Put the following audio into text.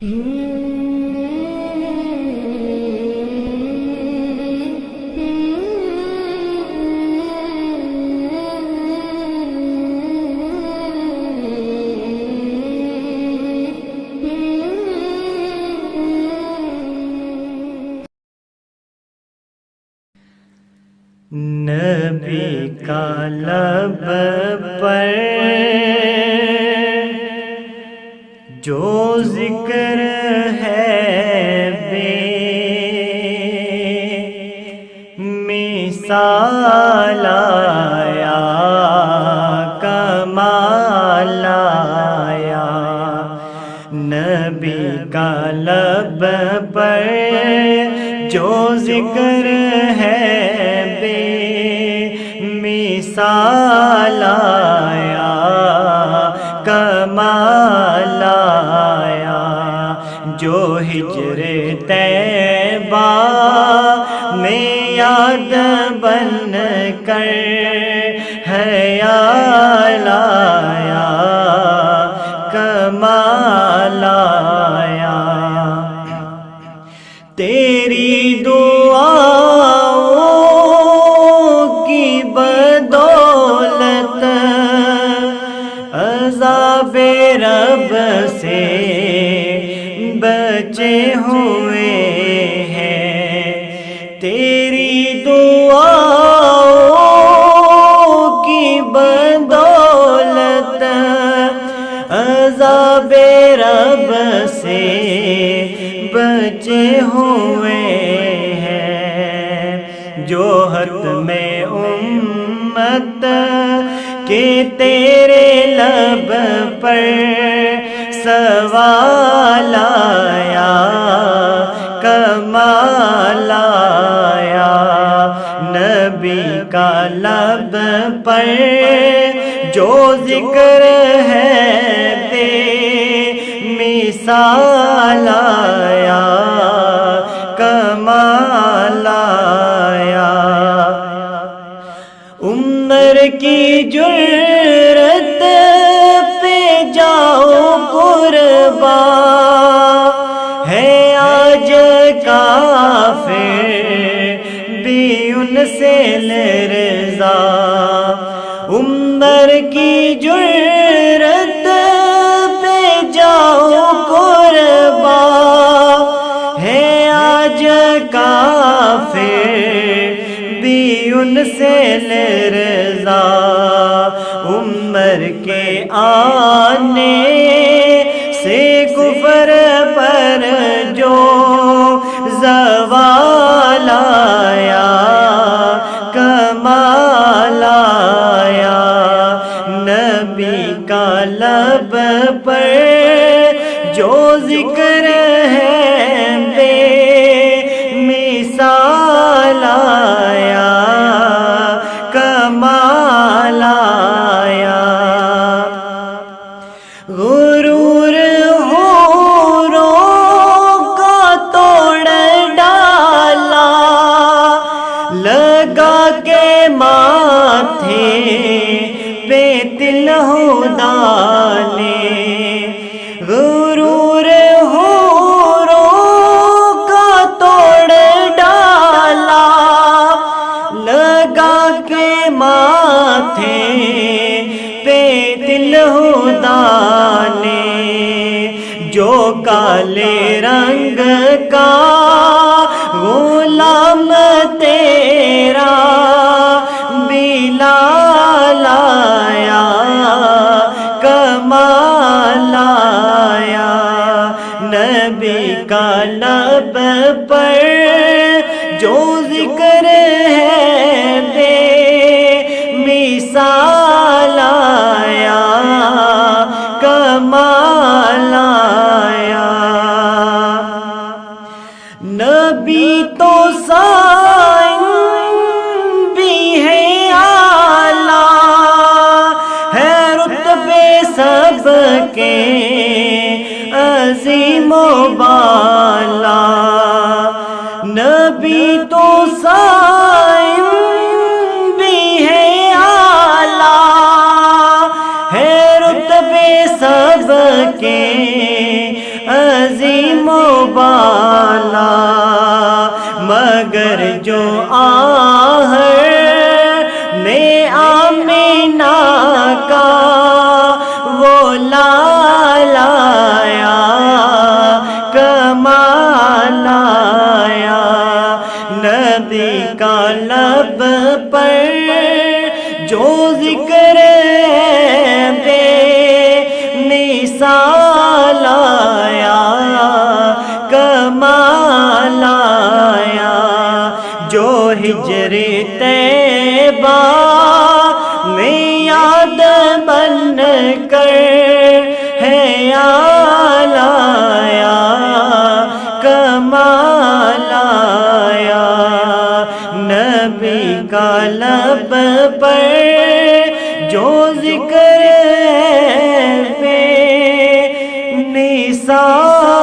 نبی کا لب پر جو ذکر ہے بے مثال آیا، کمال آیا۔ نبی کا لب پر جو ذکر ہے بے مثال آیا، کمال آیا۔ جو ہجر طیبہ میں یاد بن کر حیال آیا، کمال آیا۔ تیری دعاؤں کی بدولت عذاب رب سے بچے ہوئے ہیں۔ تیری دعاؤں کی بدولت عذاب رب سے بچے ہوئے ہیں۔ جو حد میں امت کہ تیرے لب پر سوال آیا، کمال آیا۔ نبی کا لب پر جو ذکر ہے بے مثال آیا، کمال آیا۔ عمر کی جرت پہ جاؤ قربان، ہے آج کافر بھی ان سے لرزا۔ عمر کی جرت پہ جاؤ قربان، ہے آج کافر بھی ان سے لرزا۔ عمر کے آنے سے کفر پر جو زوال آیا، کمال آیا۔ نبی کا لب پر جو ذکر ہے بے مثال آیا، کمال آیا۔ غرور حوروں کا توڑ ڈالا، لگا کے ماتھے پہ تل ہدا نے۔ غرور حوروں کا توڑ ڈالا، لگا کے ماتھے پہ تل ہدا نے۔ جو کالے رنگ کا غلام تیرا بلال آیا، کمال آیا۔ نبی کا لب پر جو ذکر ہے بے مثال آیا، کمال آیا۔ نبی تو سائن بھی ہے اعلیٰ، ہے رتبے سب کے عظیم و بالا۔ نبی تو سائن بھی ہے اعلیٰ، ہے رتبے سب کے عظیم عظیم و بالا، مگر جو آہر نے آمینہ کا وہ لالا آیا، کمال آیا، نبی کا لب پر جو ذکر بے مثال آیا، کمال آیا، جو ہجر طیبہ میں یاد بن کر خیال آیا، کمال آیا، نبی کا لب پر جو ذکر بے مثال